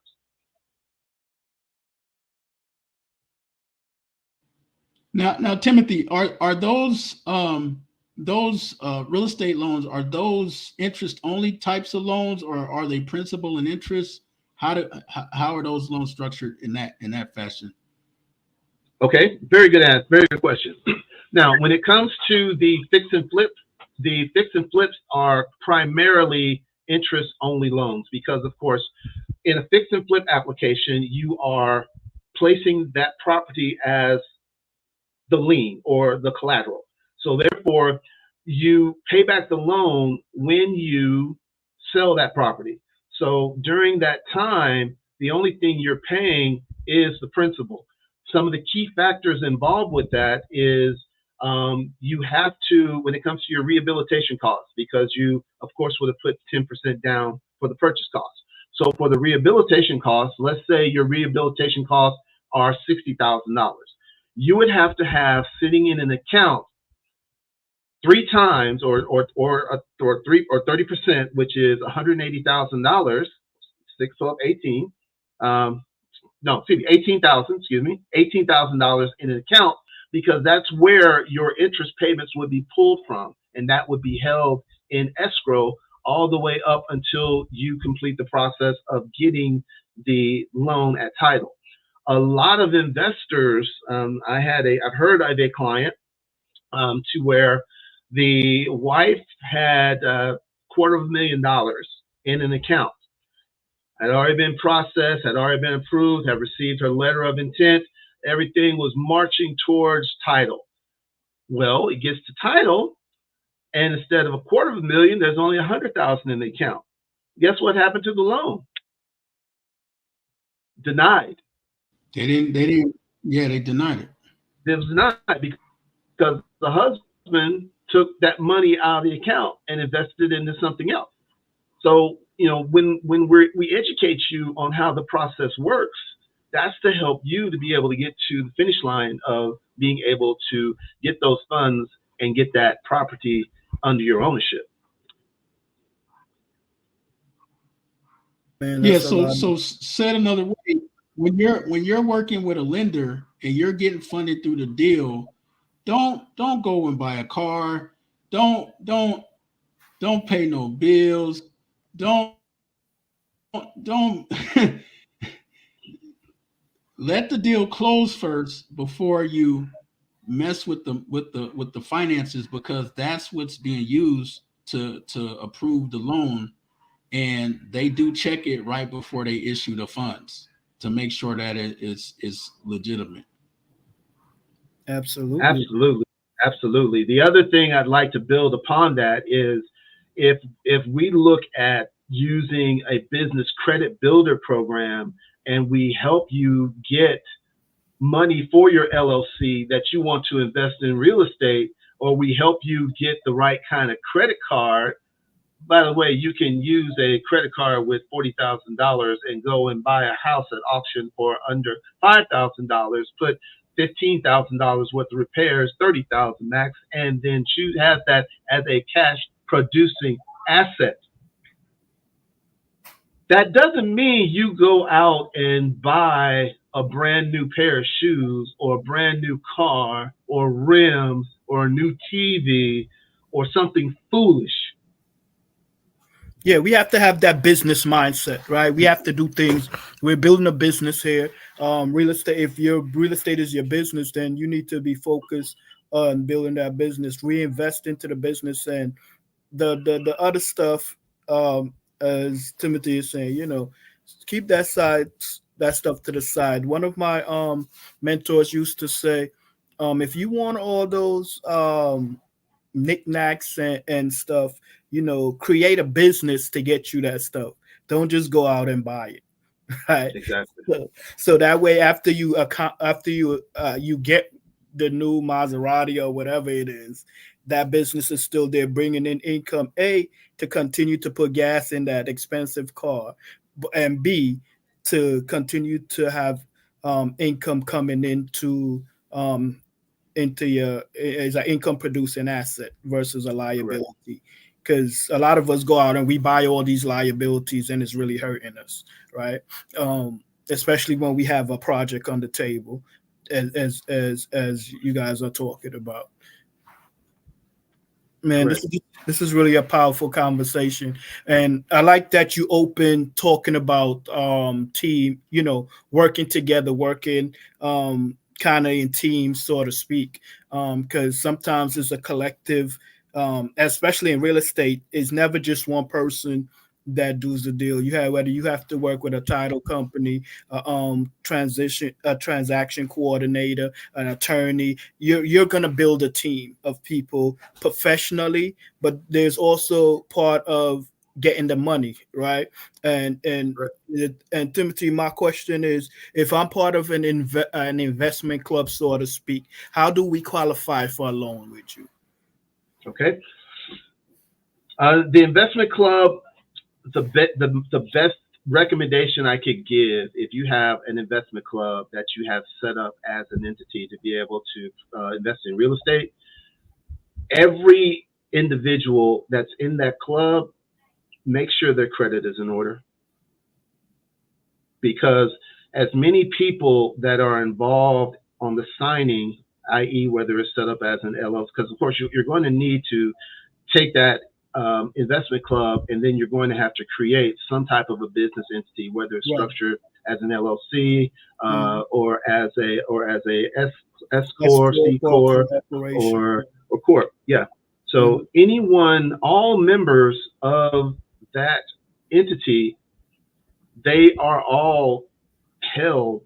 S4: Now, Timothy, are those real estate loans, are those interest only types of loans, or are they principal and interest? How are those loans structured in that fashion?
S2: Okay, very good answer, very good question. Now, when it comes to the fix and flips are primarily interest only loans because, of course, in a fix and flip application, you are placing that property as the lien or the collateral. So therefore, you pay back the loan when you sell that property. So during that time, the only thing you're paying is the principal. Some of the key factors involved with that is you have to, when it comes to your rehabilitation costs, because you, of course, would have put 10% down for the purchase cost. So for the rehabilitation costs, let's say your rehabilitation costs are $60,000. You would have to have sitting in an account 3 times or 30%, which is $180,000, 6, 12, 18. $18,000 in an account, because that's where your interest payments would be pulled from, and that would be held in escrow all the way up until you complete the process of getting the loan at title. A lot of investors, I've heard of a client to where the wife had $250,000 in an account, had already been processed, had already been approved, had received her letter of intent. Everything was marching towards title. Well, it gets to title, and instead of $250,000, there's only $100,000 in the account. Guess what happened to the loan? Denied.
S4: They didn't. Yeah, they denied it.
S2: It was denied because the husband took that money out of the account and invested it into something else. So, when we educate you on how the process works, that's to help you to be able to get to the finish line of being able to get those funds and get that property under your ownership.
S1: Man,
S4: yeah. So said another way, when you're working with a lender and you're getting funded through the deal, don't go and buy a car. Don't pay no bills. Don't let the deal close first before you mess with the finances, because that's what's being used to approve the loan, and they do check it right before they issue the funds to make sure that it is legitimate.
S2: Absolutely. The other thing I'd like to build upon that is if we look at using a business credit builder program and we help you get money for your LLC that you want to invest in real estate, or we help you get the right kind of credit card. By the way, you can use a credit card with $40,000 and go and buy a house at auction for under $5,000, put $15,000 worth of repairs, $30,000 max, and then have that as a cash producing asset. That doesn't mean you go out and buy a brand new pair of shoes or a brand new car or rims or a new TV or something foolish.
S1: Yeah, we have to have that business mindset, right? We have to do things. We're building a business here. Real estate. If your real estate is your business, then you need to be focused on building that business. Reinvest into the business, and the other stuff. As Timothy is saying, keep that stuff to the side. One of my mentors used to say, if you want all those knickknacks and stuff, create a business to get you that stuff. Don't just go out and buy it, right?
S2: Exactly.
S1: So that way, after you get the new Maserati or whatever it is, that business is still there, bringing in income. A, to continue to put gas in that expensive car, and B, to continue to have income coming into your as an income producing asset versus a liability. Because a lot of us go out and we buy all these liabilities and it's really hurting us, right? Especially when we have a project on the table, as you guys are talking about. Man, this is really a powerful conversation, and I like that you open talking about team, working together, working kind of in teams, so to speak, because sometimes it's a collective, especially in real estate. It's never just one person that does the deal. Whether you have to work with a title company, a transaction coordinator, an attorney. You're going to build a team of people professionally, but there's also part of getting the money, right? And Timothy, my question is, if I'm part of an investment club, so to speak, how do we qualify for a loan with you?
S2: Okay. The investment club. The best recommendation I could give, if you have an investment club that you have set up as an entity to be able to invest in real estate, every individual that's in that club, make sure their credit is in order. Because as many people that are involved on the signing, i.e. whether it's set up as an LLC, because of course you're going to need to take that investment club, and then you're going to have to create some type of a business entity, whether it's structured as an LLC or as a S corp, C corp, or corp. Yeah. So all members of that entity, they are all held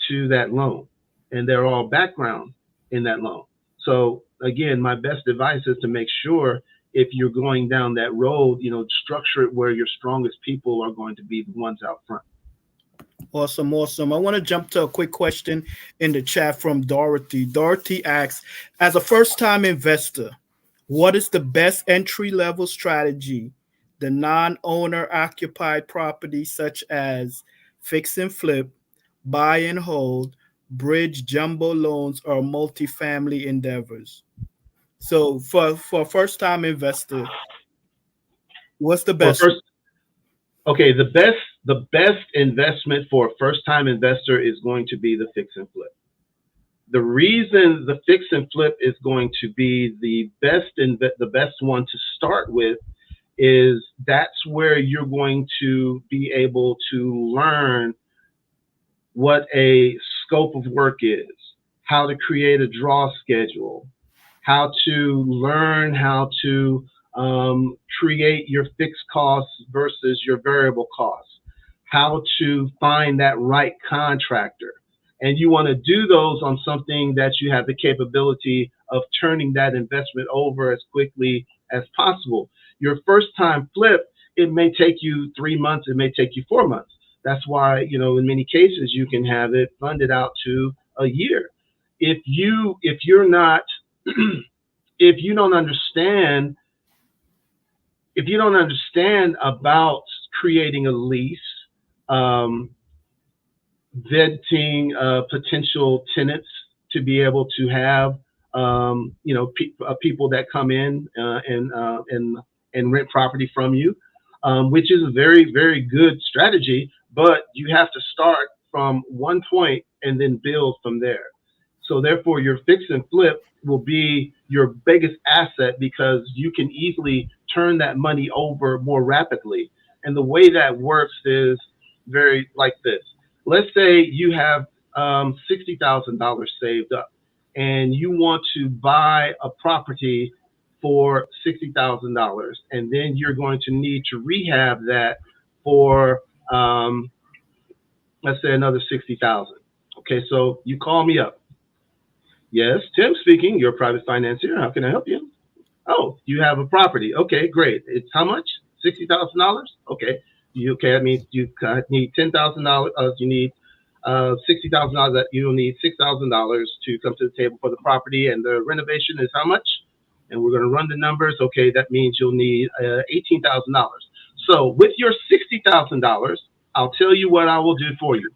S2: to that loan, and they're all background in that loan. So again, my best advice is to make sure, if you're going down that road, structure it where your strongest people are going to be the ones out front.
S1: Awesome. I want to jump to a quick question in the chat from Dorothy. Dorothy asks, as a first-time investor, what is the best entry-level strategy? The non-owner occupied property such as fix and flip, buy and hold, bridge jumbo loans, or multifamily endeavors? So for a first-time investor, what's the best?
S2: The best investment for a first-time investor is going to be the fix and flip. The reason the fix and flip is going to be the best one to start with is that's where you're going to be able to learn what a scope of work is, how to create a draw schedule, how to learn how to create your fixed costs versus your variable costs, how to find that right contractor. And you want to do those on something that you have the capability of turning that investment over as quickly as possible. Your first time flip, it may take you 3 months, it may take you 4 months. That's why, in many cases, you can have it funded out to a year. If you're not if you don't understand about creating a lease, um, vetting potential tenants to be able to have people that come in and rent property from you, which is a very very good strategy. But you have to start from one point and then build from there. So therefore, your fix and flip will be your biggest asset because you can easily turn that money over more rapidly. And the way that works is very like this. Let's say you have $60,000 saved up, and you want to buy a property for $60,000, and then you're going to need to rehab that for let's say another 60,000. Okay, so you call me up. Yes, Tim speaking, your private financier. How can I help you? Oh, you have a property. Okay, great. It's how much? $60,000. Okay. That means you need $10,000. You need $60,000. That you'll need $6,000 to come to the table for the property, and the renovation is how much? And we're going to run the numbers. Okay, that means you'll need $18,000. So with your $60,000, I'll tell you what I will do for you.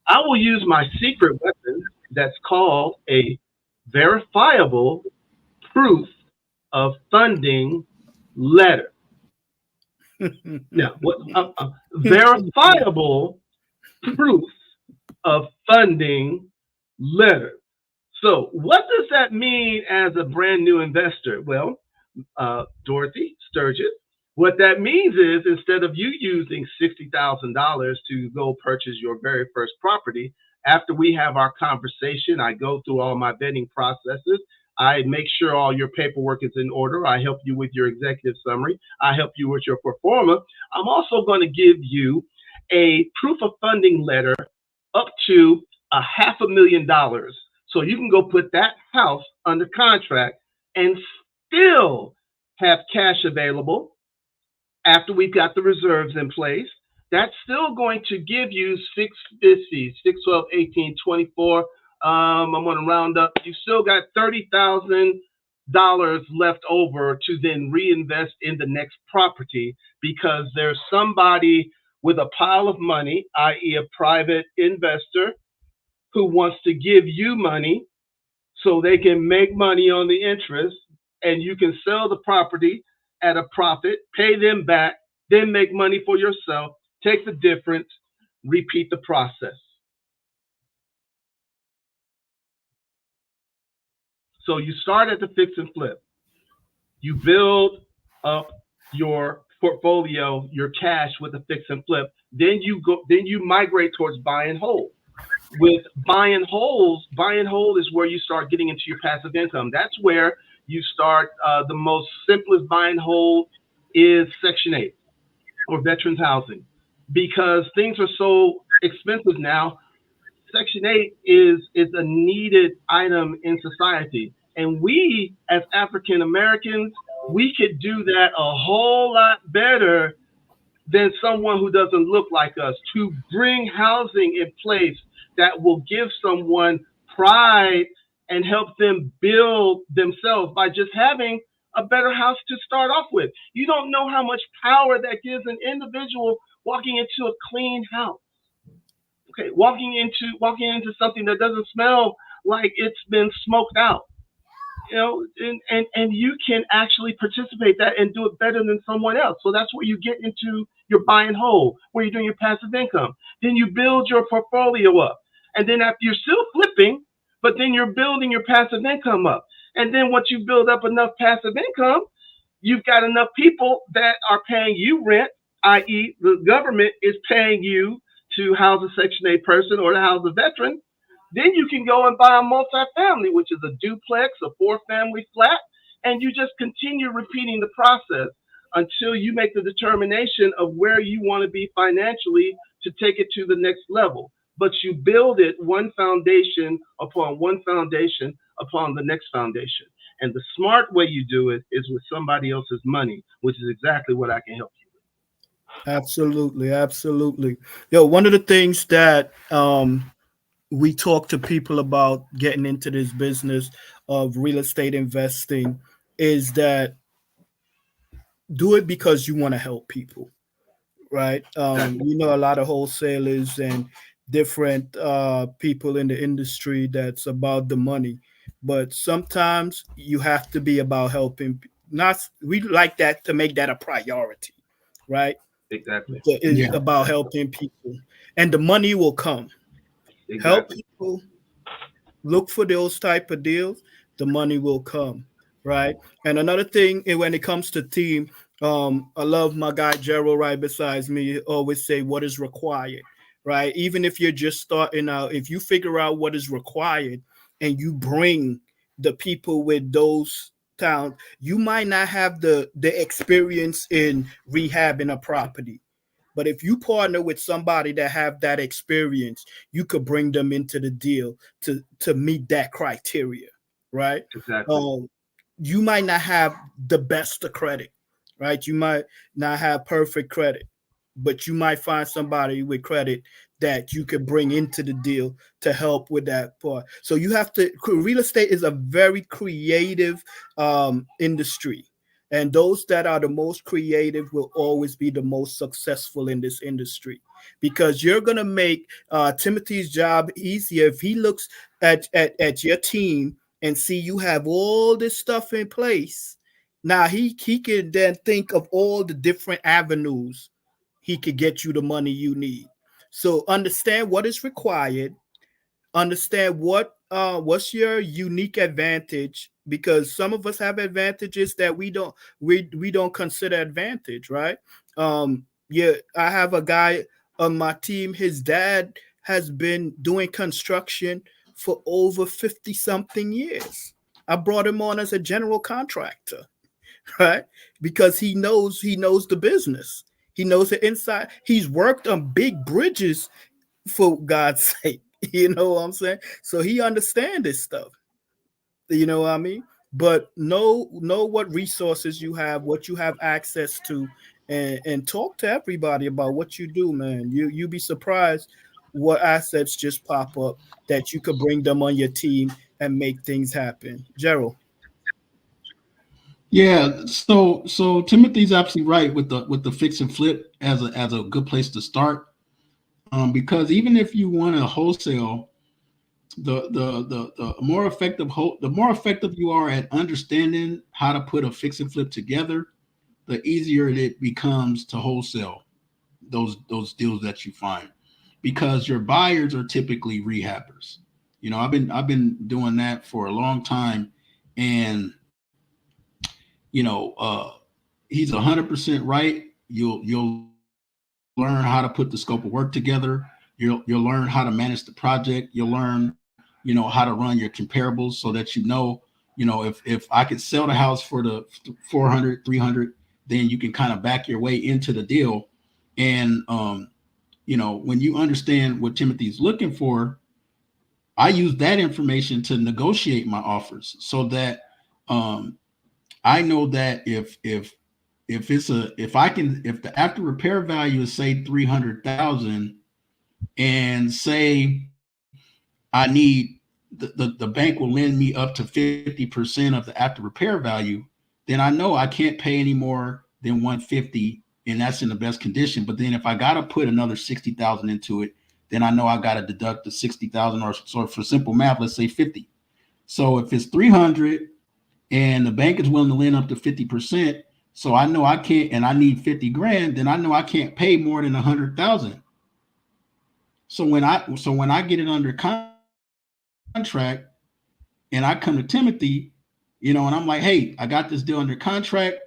S2: I will use my secret weapon that's called a verifiable proof of funding letter. Now, what verifiable proof of funding letter. So, what does that mean as a brand new investor? Well, Dorothy Sturgis, what that means is instead of you using $60,000 to go purchase your very first property, after we have our conversation, I go through all my vetting processes. I make sure all your paperwork is in order. I help you with your executive summary. I help you with your pro forma. I'm also going to give you a proof of funding letter up to $500,000. So you can go put that house under contract and still have cash available after we've got the reserves in place. That's still going to give you 650, 6, 12, 18, 24. I'm going to round up. You still got $30,000 left over to then reinvest in the next property because there's somebody with a pile of money, i.e. a private investor, who wants to give you money so they can make money on the interest, and you can sell the property at a profit, pay them back, then make money for yourself, take the difference, repeat the process. So you start at the fix and flip. You build up your portfolio, your cash with the fix and flip. Then you migrate towards buy and hold. With buy and hold is where you start getting into your passive income. That's where you start. The most simplest buy and hold is Section 8 or veterans housing, because things are so expensive now. Section 8 is a needed item in society. And we, as African Americans, we could do that a whole lot better than someone who doesn't look like us, to bring housing in place that will give someone pride and help them build themselves by just having a better house to start off with. You don't know how much power that gives an individual walking into a clean house. Okay, walking into something that doesn't smell like it's been smoked out. And you can actually participate that and do it better than someone else. So that's where you get into your buy and hold, where you're doing your passive income. Then you build your portfolio up. And then after, you're still flipping, but then you're building your passive income up. And then once you build up enough passive income, you've got enough people that are paying you rent, i.e. the government is paying you to house a Section 8 person or to house a veteran. Then you can go and buy a multifamily, which is a duplex, a 4-family flat, and you just continue repeating the process until you make the determination of where you want to be financially to take it to the next level. But you build it one foundation upon the next foundation. And the smart way you do it is with somebody else's money, which is exactly what I can help you with.
S1: Absolutely, absolutely. One of the things that we talk to people about getting into this business of real estate investing is that do it because you want to help people, right?
S2: Exactly.
S1: A lot of wholesalers and different people in the industry that's about the money, but sometimes you have to be about helping. Not we like that to make that a priority, right?
S2: Exactly.
S1: It's
S4: Yeah.
S1: about helping people, and the money will come. Help
S2: Exactly.
S1: people, look for those type of deals, the money will come, right? And another thing, when it comes to team, I love my guy Gerald right besides me. He always say what is required, right? Even if you're just starting out, if you figure out what is required and you bring the people with those talent, you might not have the experience in rehabbing a property, but if you partner with somebody that have that experience, you could bring them into the deal to meet that criteria, right?
S2: Exactly.
S1: Um, you might not have the best of credit, right? You might not have perfect credit, but you might find somebody with credit that you could bring into the deal to help with that part. So you have to. Real estate is a very creative industry, and those that are the most creative will always be the most successful in this industry, because you're gonna make Timothy's job easier if he looks at your team and see you have all this stuff in place. Now he can then think of all the different avenues he could get you the money you need. So understand what is required, understand what's your unique advantage, because some of us have advantages that we don't consider advantage, right? Yeah, I have a guy on my team, his dad has been doing construction for over 50 something years. I brought him on as a general contractor, right? Because he knows the business. He knows the inside. He's worked on big bridges, for God's sake. You know what I'm saying? So he understands this stuff. You know what I mean? But know what resources you have, what you have access to, and talk to everybody about what you do, man. You be surprised what assets just pop up that you could bring them on your team and make things happen. Gerald.
S4: Yeah, so Timothy's absolutely right with the fix and flip as a good place to start. Because even if you want to wholesale, the more effective the more effective you are at understanding how to put a fix and flip together, the easier it becomes to wholesale those deals that you find, because your buyers are typically rehabbers. I've been doing that for a long time, and he's 100% right. You'll learn how to put the scope of work together. You'll learn how to manage the project. You'll learn how to run your comparables so that if I could sell the house for the 400, 300, then you can kind of back your way into the deal. And when you understand what Timothy's looking for, I use that information to negotiate my offers so that um, I know that if the after repair value is say 300,000, and say I need the bank will lend me up to 50% of the after repair value, then I know I can't pay any more than 150, and that's in the best condition. But then if I got to put another 60,000 into it, then I know I got to deduct the 60,000, or so for simple math, let's say 50. So if it's 300 and the bank is willing to lend up to 50%, so I know I can't, and I need 50 grand, then I know I can't pay more than 100,000. So when I get it under contract and I come to Timothy, and I'm like, hey, I got this deal under contract,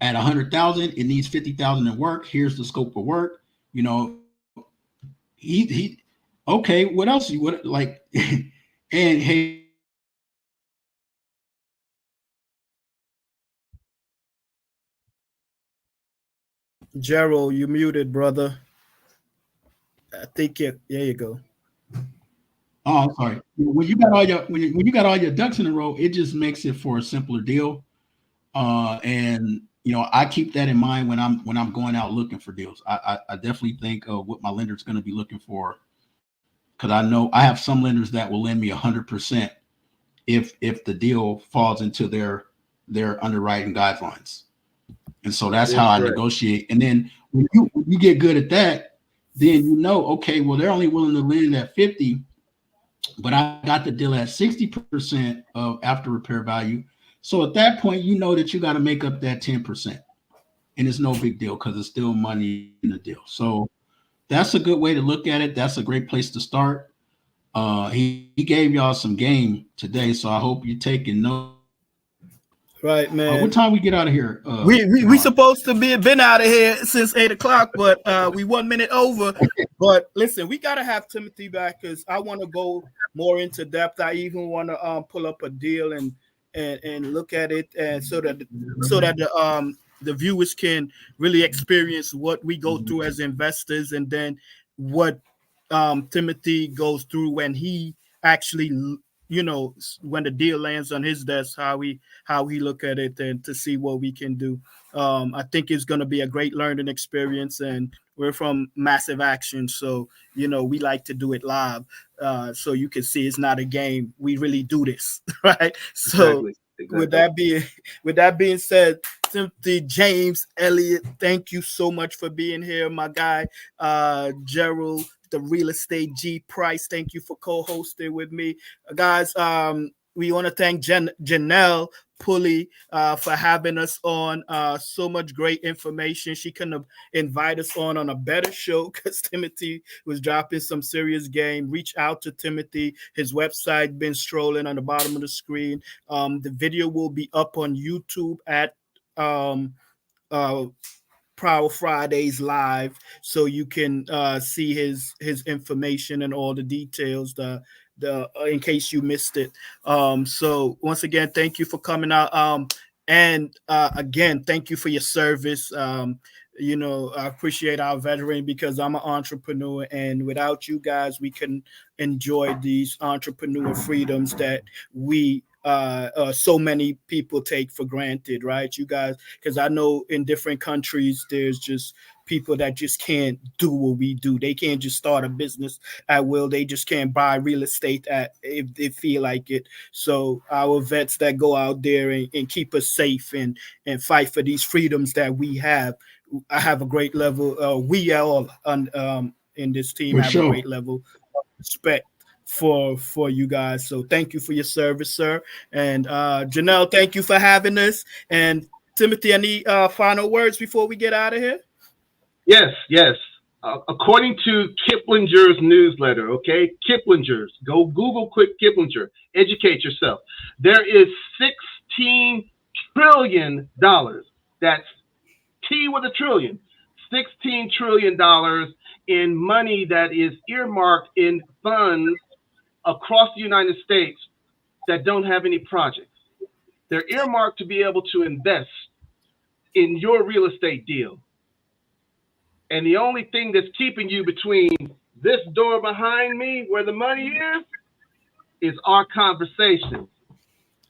S4: at 100,000, it needs 50,000 in work. Here's the scope of work. He okay. What else you would like? And hey, here's the deal. Here's the scope of work.
S1: Gerald, you muted, brother. I think there you go.
S4: Oh, I'm sorry. When you got all your ducks in a row, it just makes it for a simpler deal. And I keep that in mind when I'm going out looking for deals. I definitely think of what my lender's going to be looking for, because I know I have some lenders that will lend me 100% if the deal falls into their underwriting guidelines. And so that's how I negotiate. And then when you get good at that, then you know, okay, well, they're only willing to lend at 50, but I got the deal at 60% of after repair value. So at that point, you know that you got to make up that 10%. And it's no big deal because it's still money in the deal. So that's a good way to look at it. That's a great place to start. He gave y'all some game today, so I hope you're taking notes.
S1: Right, man.
S4: What time we get out of here?
S1: We supposed to been out of here since 8:00, but we 1 minute over. But listen, we gotta have Timothy back because I want to go more into depth. I even want to pull up a deal and look at it, and so that the viewers can really experience what we go through as investors, and then what Timothy goes through when he actually, when the deal lands on his desk, how he look at it, and to see what we can do. I think it's going to be a great learning experience, and we're from Massive Action, so we like to do it live, so you can see it's not a game. We really do this, right? So exactly. With that being said, Timothy James Elliott, thank you so much for being here, my guy. Gerald, the real estate G Price, thank you for co-hosting with me, guys. We want to thank Janelle Pulley for having us on. So much great information. She couldn't have invited us on a better show because Timothy was dropping some serious game. Reach out to Timothy. His website been strolling on the bottom of the screen. The video will be up on YouTube at Power Fridays Live, so you can see his information and all the details, the in case you missed it. So once again, thank you for coming out, and again, thank you for your service. I appreciate our veteran because I'm an entrepreneur, and without you guys, we can enjoy these entrepreneur freedoms that we so many people take for granted, right? You guys, because I know in different countries there's just people that just can't do what we do. They can't just start a business at will. They just can't buy real estate if they feel like it. So our vets that go out there and keep us safe and fight for these freedoms that we have, I have a great level. We all in this team have a great level of respect for you guys. So thank you for your service, sir. And Janelle, thank you for having us. And Timothy, any final words before we get out of here?
S2: Yes. According to Kiplinger's newsletter, okay? Kiplinger's. Go Google quick Kiplinger. Educate yourself. There is $16 trillion. That's T with a trillion. $16 trillion in money that is earmarked in funds across the United States that don't have any projects. They're earmarked to be able to invest in your real estate deal. And the only thing that's keeping you between this door behind me, where the money is our conversation.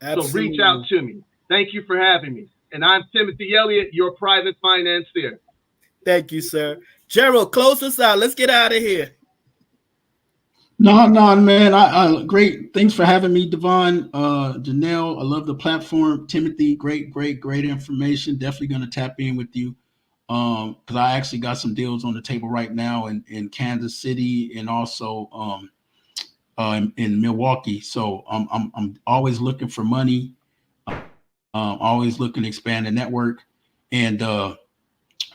S2: Absolutely. So reach out to me. Thank you for having me. And I'm Timothy Elliott, your private financier.
S1: Thank you, sir. Gerald, close us out. Let's get out of here.
S4: No, man. Great. Thanks for having me, Devon. Janelle, I love the platform. Timothy, great information. Definitely going to tap in with you. Because I actually got some deals on the table right now in Kansas City and also in Milwaukee. So I'm always looking for money. Always looking to expand the network. And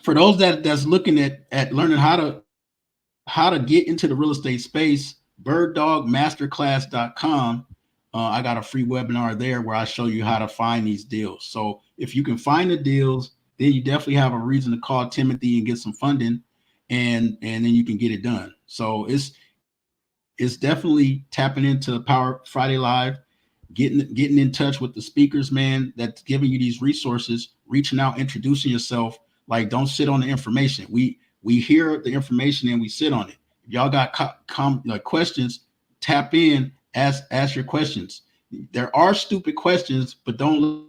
S4: for those that's looking at learning how to get into the real estate space, birddogmasterclass.com. I got a free webinar there where I show you how to find these deals. So if you can find the deals, then you definitely have a reason to call Timothy and get some funding, and then you can get it done. So it's definitely tapping into Power Friday Live, getting in touch with the speakers, man, that's giving you these resources, reaching out, introducing yourself. Like, don't sit on the information. We hear the information and we sit on it. If y'all got questions, tap in, ask your questions. There are stupid questions, but don't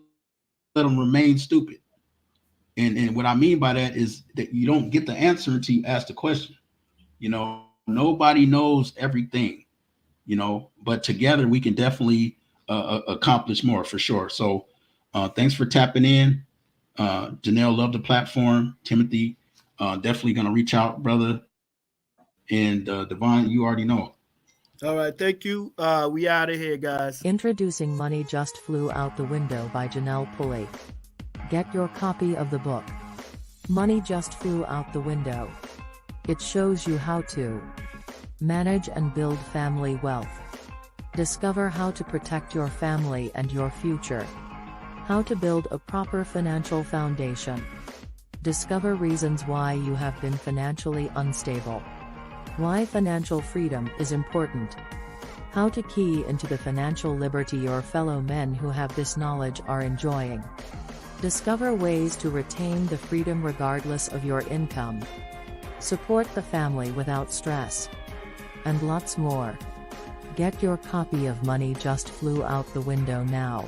S4: let them remain stupid. And what I mean by that is that you don't get the answer until you ask the question. Nobody knows everything, but together we can definitely accomplish more for sure. So thanks for tapping in. Janelle, love the platform. Timothy, definitely going to reach out, brother. And Devon, you already know.
S1: All right, thank you. We out of here, guys.
S5: Introducing Money Just Flew Out the Window by Janelle Pulley. Get your copy of the book. Money Just Flew Out the Window. It shows you how to manage and build family wealth. Discover how to protect your family and your future. How to build a proper financial foundation. Discover reasons why you have been financially unstable. Why financial freedom is important. How to key into the financial liberty your fellow men who have this knowledge are enjoying. Discover ways to retain the freedom regardless of your income. Support the family without stress. And lots more. Get your copy of Money Just Flew Out the Window now.